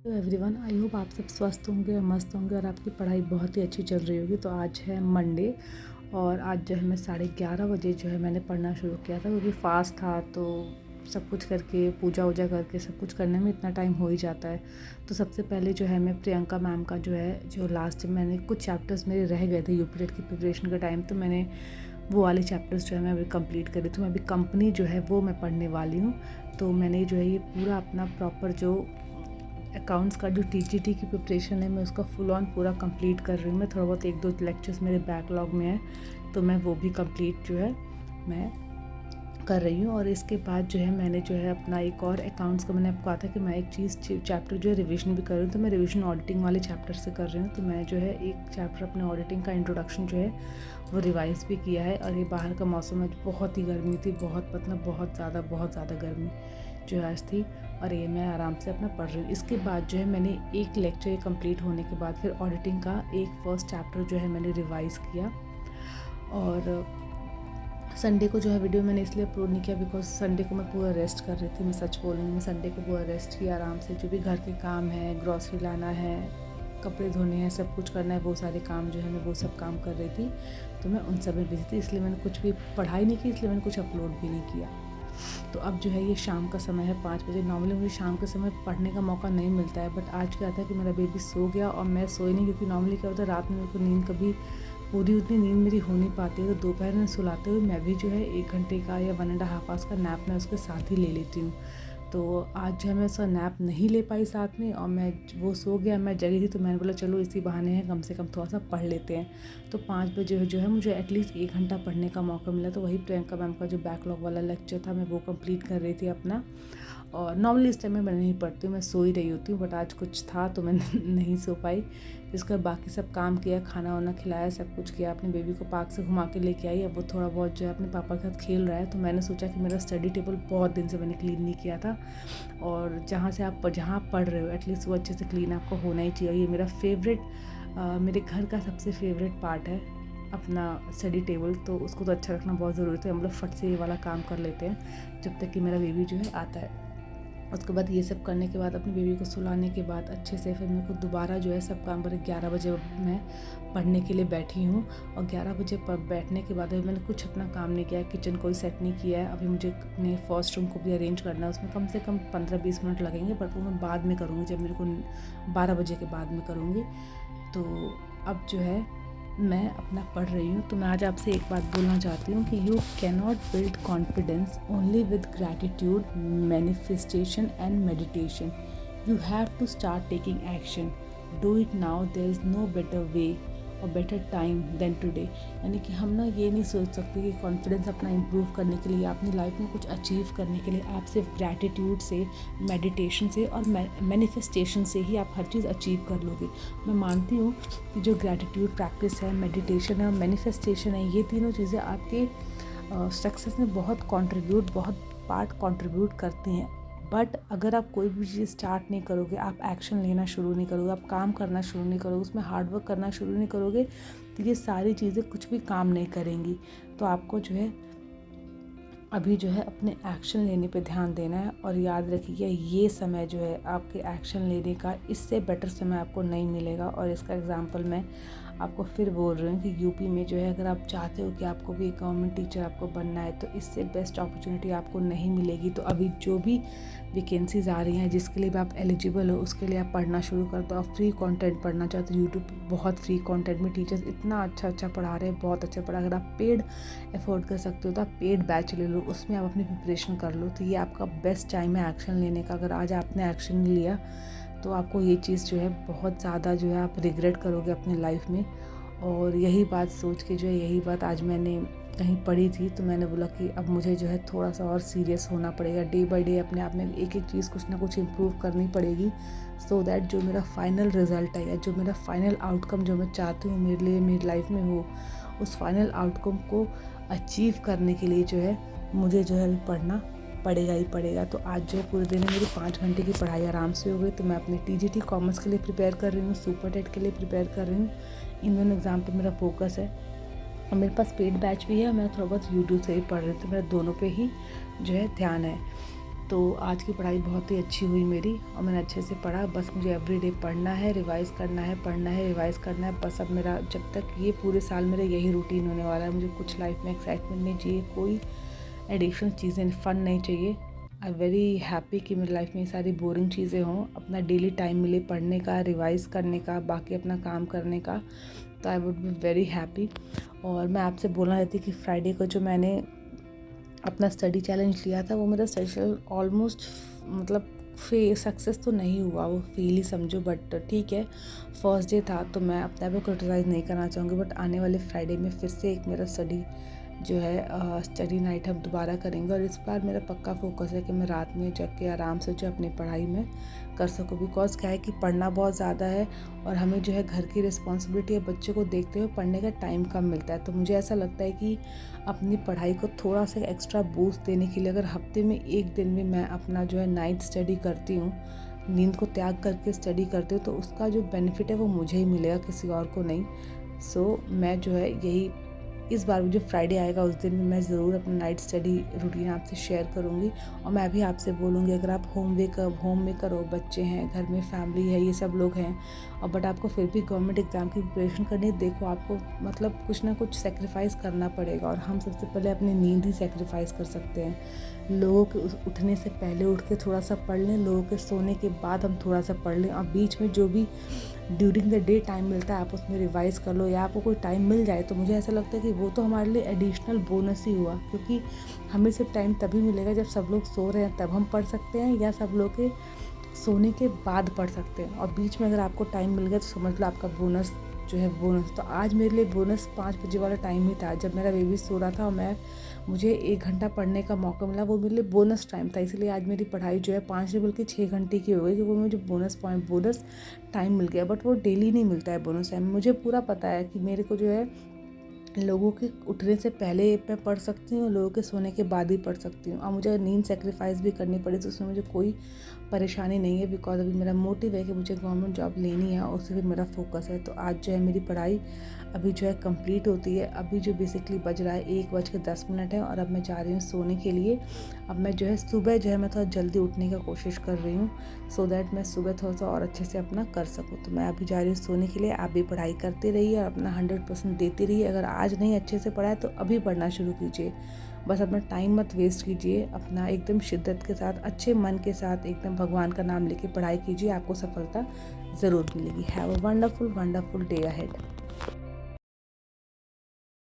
तो everyone, I hope आप सब स्वस्थ होंगे और मस्त होंगे और आपकी पढ़ाई बहुत ही अच्छी चल रही होगी। तो आज है मंडे और आज जो है मैं 11:30 बजे जो है मैंने पढ़ना शुरू किया था, क्योंकि फास्ट था तो सब कुछ करके पूजा वूजा करके सब कुछ करने में इतना टाइम हो ही जाता है। तो सबसे पहले जो है मैं प्रियंका मैम का जो लास्ट मैंने कुछ चैप्टर्स मेरे रह गए थे यूपी टेट की प्रिपरेशन के टाइम, तो मैंने वो वाले चैप्टर्स जो है मैं अभी कंप्लीट करी। तो मैं अभी कंपनी जो है वो मैं पढ़ने वाली हूँ। तो मैंने जो है ये पूरा अपना प्रॉपर जो अकाउंट्स का जो टीजीटी की प्रिपरेशन है मैं उसका फुल ऑन पूरा कंप्लीट कर रही हूँ। मैं थोड़ा बहुत 1-2 लेक्चर्स मेरे बैकलॉग में है, तो मैं वो भी कंप्लीट जो है मैं कर रही हूँ। और इसके बाद जो है मैंने जो है अपना एक और अकाउंट्स का, मैंने आपको कहा था कि मैं एक चीज़ चैप्टर जो है रिवीजन भी कर रही हूँ, तो मैं रिवीजन ऑडिटिंग वाले चैप्टर से कर रही हूँ। तो मैं जो है एक चैप्टर अपने ऑडिटिंग का इंट्रोडक्शन जो है वो रिवाइज़ भी किया है। और ये बाहर का मौसम आज बहुत ही गर्मी थी, बहुत मतलब बहुत ज़्यादा गर्मी जो है आज थी, और ये मैं आराम से अपना पढ़ रही हूँ। इसके बाद जो है मैंने एक लेक्चर ये कंप्लीट होने के बाद फिर ऑडिटिंग का एक फर्स्ट चैप्टर जो है मैंने रिवाइज़ किया। और संडे को जो है वीडियो मैंने इसलिए अपलोड नहीं किया बिकॉज संडे को मैं पूरा रेस्ट कर रही थी। मैं सच बोलूँगी, मैं संडे को पूरा रेस्ट किया आराम से। जो भी घर के काम है, ग्रॉसरी लाना है, कपड़े धोने हैं, सब कुछ करना है, वो सारे काम जो है मैं वो सब काम कर रही थी। तो मैं उन सब में बिजी थी, इसलिए मैंने कुछ भी पढ़ाई नहीं की, इसलिए मैंने कुछ अपलोड भी नहीं किया। तो अब जो है ये शाम का समय है 5 बजे। नॉर्मली मुझे शाम के समय पढ़ने का मौका नहीं मिलता है, बट आज क्या था कि मेरा बेबी सो गया और मैं सोई नहीं, क्योंकि नॉर्मली क्या होता है रात में मेरे को नींद कभी पूरी उतनी नींद मेरी हो नहीं पाती है। तो दोपहर में सुलाते हुए मैं भी जो है 1 घंटे का या 1.5 आवर्स का नैप मैं उसके साथ ही ले लेती हूँ। तो आज जो है मैं उसका नैप नहीं ले पाई साथ में, और वो सो गया, मैं जगी थी, तो मैंने बोला चलो इसी बहाने हैं कम से कम थोड़ा सा पढ़ लेते हैं। तो 5 बजे जो है मुझे एटलीस्ट 1 घंटा पढ़ने का मौका मिला। तो वही प्रियंका मैम का जो बैकलॉग वाला लेक्चर था मैं वो कंप्लीट कर रही थी अपना। और नॉर्मली इस टाइम में मैं नहीं पढ़ती हूँ, मैं सो ही रही होती हूँ, बट आज कुछ था तो मैं नहीं सो पाई। इसका बाकी सब काम किया, खाना वाना खिलाया, सब कुछ किया, अपने बेबी को पार्क से घुमा के लेके आई। अब वो थोड़ा बहुत जो है अपने पापा के साथ खेल रहा है। तो मैंने सोचा कि मेरा स्टडी टेबल बहुत दिन से मैंने क्लीन नहीं किया था, और जहाँ आप पढ़ रहे हो एटलीस्ट वो अच्छे से क्लीन आपको होना ही चाहिए। ये मेरा मेरे घर का सबसे फेवरेट पार्ट है अपना स्टडी टेबल, तो उसको तो अच्छा रखना बहुत ज़रूरी है। हम लोग फट से ये वाला काम कर लेते हैं जब तक कि मेरा बेबी जो है आता है। उसके बाद ये सब करने के बाद अपने बेबी को सुलाने के बाद अच्छे से फिर मेरे को दोबारा जो है सब काम पर 11 बजे मैं पढ़ने के लिए बैठी हूँ। और 11 बजे बैठने के बाद अभी मैंने कुछ अपना काम नहीं किया है, किचन कोई सेट नहीं किया है। अभी मुझे अपने फर्स्ट रूम को भी अरेंज करना है, उसमें कम से कम 15-20 मिनट लगेंगे, बट वो मैं बाद में करूँगी, जब मेरे को 12 बजे के बाद में करूँगी। तो अब जो है मैं अपना पढ़ रही हूँ। तो मैं आज आपसे एक बात बोलना चाहती हूँ कि you can not build confidence only with gratitude, manifestation and meditation. You have to start taking action. Do it now, there is no better way और बेटर टाइम देन टुडे। यानी कि हम ना ये नहीं सोच सकते कि कॉन्फिडेंस अपना इम्प्रूव करने के लिए, अपनी लाइफ में कुछ अचीव करने के लिए आप सिर्फ ग्रैटिट्यूड से, मेडिटेशन से और मैनिफेस्टेशन से ही आप हर चीज़ अचीव कर लोगे। मैं मानती हूँ कि जो ग्रैटिट्यूड प्रैक्टिस है, मेडिटेशन है और मैनिफेस्टेशन है, ये तीनों चीज़ें आपके सक्सेस में बहुत पार्ट कंट्रीब्यूट करती हैं। बट अगर आप कोई भी चीज़ स्टार्ट नहीं करोगे, आप एक्शन लेना शुरू नहीं करोगे, आप काम करना शुरू नहीं करोगे, उसमें हार्डवर्क करना शुरू नहीं करोगे, तो ये सारी चीज़ें कुछ भी काम नहीं करेंगी। तो आपको जो है अभी जो है अपने एक्शन लेने पे ध्यान देना है। और याद रखिए ये समय जो है आपके एक्शन लेने का, इससे बेटर समय आपको नहीं मिलेगा। और इसका एग्जांपल मैं आपको फिर बोल रही हूँ कि यूपी में जो है अगर आप चाहते हो कि आपको भी एक गवर्नमेंट टीचर आपको बनना है, तो इससे बेस्ट अपॉर्चुनिटी आपको नहीं मिलेगी। तो अभी जो भी वैकेंसीज़ आ रही हैं जिसके लिए भी आप एलिजिबल हो, उसके लिए आप पढ़ना शुरू कर दो। आप फ्री कंटेंट पढ़ना चाहते हो, यूट्यूब पे बहुत फ्री कंटेंट में टीचर्स इतना अच्छा पढ़ा रहे हैं, बहुत अच्छा पढ़ा। अगर आप पेड अफोर्ड कर सकते हो तो आप पेड बैच ले लो, उसमें आप अपनी प्रिपरेशन कर लो। तो ये आपका बेस्ट टाइम है एक्शन लेने का। अगर आज आपने एक्शन नहीं लिया तो आपको ये चीज़ जो है बहुत ज़्यादा जो है आप रिग्रेट करोगे अपनी लाइफ में। और यही बात सोच के जो है, यही बात आज मैंने कहीं पढ़ी थी, तो मैंने बोला कि अब मुझे जो है थोड़ा सा और सीरियस होना पड़ेगा। डे बाय डे अपने आप में एक एक चीज़ कुछ ना कुछ इम्प्रूव करनी पड़ेगी, सो दैट जो मेरा फाइनल रिज़ल्ट है या जो मेरा फाइनल आउटकम जो मैं चाहती हूँ मेरे लिए मेरी लाइफ में हो, उस फाइनल आउटकम को अचीव करने के लिए जो है मुझे जो है पढ़ना पड़ेगा ही पड़ेगा। तो आज जो है पूरे दिन में मेरी 5 घंटे की पढ़ाई आराम से हो गई। तो मैं अपनी टीजीटी कॉमर्स के लिए प्रिपेयर कर रही हूँ, सुपर टेट के लिए प्रिपेयर कर रही हूँ। इन दोनों एग्ज़ाम पे मेरा फोकस है। और मेरे पास पेड बैच भी है, मैं थोड़ा बहुत यूट्यूब से ही पढ़ रही हूँ, तो मेरा दोनों पे ही जो है ध्यान है। तो आज की पढ़ाई बहुत ही अच्छी हुई मेरी और मैंने अच्छे से पढ़ा। बस मुझे एवरीडे पढ़ना है, रिवाइज़ करना है, पढ़ना है, रिवाइज़ करना है। बस अब मेरा जब तक ये पूरे साल मेरा यही रूटीन होने वाला है। मुझे कुछ लाइफ में एक्साइटमेंट नहीं चाहिए, कोई एडिशनल चीज़ें, फ़न नहीं चाहिए। आई वेरी हैप्पी कि मेरी लाइफ में ये सारी बोरिंग चीज़ें हों। अपना डेली टाइम मिले पढ़ने का, रिवाइज़ करने का, बाकी अपना काम करने का, तो I would be very happy. और मैं आपसे बोलना चाहती कि फ्राइडे को जो मैंने अपना स्टडी चैलेंज लिया था, वो मेरा स्टडी ऑलमोस्ट मतलब सक्सेस तो नहीं हुआ, वो फेल ही समझो, बट ठीक है, फर्स्ट डे था तो मैं अपने आप को क्रिटिसाइज़ नहीं करना चाहूँगी। बट आने वाले फ्राइडे में फिर से एक मेरा स्टडी जो है स्टडी नाइट हम दोबारा करेंगे। और इस बार मेरा पक्का फोकस है कि मैं रात में जग के आराम से जो अपनी पढ़ाई में कर सकूँ। बिकॉज क्या है कि पढ़ना बहुत ज़्यादा है और हमें जो है घर की रिस्पॉन्सिबिलिटी है, बच्चे को देखते हुए पढ़ने का टाइम कम मिलता है। तो मुझे ऐसा लगता है कि अपनी पढ़ाई को थोड़ा सा एक्स्ट्रा बूस्ट देने के लिए अगर हफ्ते में एक दिन भी मैं अपना जो है नाइट स्टडी करती हूँ, नींद को त्याग करके स्टडी करती हूँ, तो उसका जो बेनिफिट है वो मुझे ही मिलेगा, किसी और को नहीं। सो मैं जो है यही इस बार जो फ्राइडे आएगा उस दिन में मैं ज़रूर अपना नाइट स्टडी रूटीन आपसे शेयर करूँगी। और मैं भी आपसे बोलूँगी, अगर आप होम मेकर हो, बच्चे हैं घर में, फैमिली है, ये सब लोग हैं, और बट आपको फिर भी गवर्नमेंट एग्ज़ाम की प्रिपरेशन करनी है, देखो आपको मतलब कुछ ना कुछ सेक्रीफाइस करना पड़ेगा। और हम सबसे पहले अपनी नींद ही सेक्रीफाइस कर सकते हैं। लोगों के उठने से पहले उठ के थोड़ा सा पढ़ लें, लोगों के सोने के बाद हम थोड़ा सा पढ़ लें, और बीच में जो भी ड्यूरिंग द डे टाइम मिलता है आप उसमें रिवाइज़ कर लो, या आपको कोई टाइम मिल जाए तो मुझे ऐसा लगता है कि वो तो हमारे लिए एडिशनल बोनस ही हुआ। क्योंकि हमें सिर्फ टाइम तभी मिलेगा जब सब लोग सो रहे हैं, तब हम पढ़ सकते हैं, या सब लोग के सोने के बाद पढ़ सकते हैं। और बीच में अगर आपको टाइम मिल गया तो समझ लो आपका बोनस जो है बोनस। तो आज मेरे लिए बोनस 5 बजे वाला टाइम ही था, जब मेरा बेबी सो रहा था और मुझे 1 घंटा पढ़ने का मौका मिला, वो मेरे लिए बोनस टाइम था। इसलिए आज मेरी पढ़ाई जो है 5 नहीं बल्कि 6 घंटे की हो गई, कि वो मुझे बोनस टाइम मिल गया। बट वो डेली नहीं मिलता है बोनस टाइम। मुझे पूरा पता है कि मेरे को जो है लोगों के उठने से पहले मैं पढ़ सकती हूँ, लोगों के सोने के बाद ही पढ़ सकती हूँ। और मुझे नींद सेक्रीफाइस भी करनी पड़ी तो उसमें मुझे कोई परेशानी नहीं है, बिकॉज अभी मेरा मोटिव है कि मुझे गवर्नमेंट जॉब लेनी है और उसी पे मेरा फोकस है। तो आज जो है मेरी पढ़ाई अभी जो है कंप्लीट होती है। अभी जो बेसिकली बज रहा है 1:10 है और अब मैं जा रही हूँ सोने के लिए। अब मैं जो है सुबह जो है मैं थोड़ा जल्दी उठने का कोशिश कर रही हूँ, सो दैट मैं सुबह थोड़ा सा और अच्छे से अपना कर सकूँ। तो मैं अभी जा रही हूँ सोने के लिए। आप भी पढ़ाई करते रहिए और अपना 100% देते रहिए। अगर आज नहीं अच्छे से पढ़ा है तो अभी पढ़ना शुरू कीजिए। बस अपना टाइम मत वेस्ट कीजिए, अपना एकदम शिद्दत के साथ, अच्छे मन के साथ, एकदम भगवान का नाम लेके पढ़ाई कीजिए, आपको सफलता ज़रूर मिलेगी। Have a wonderful day ahead.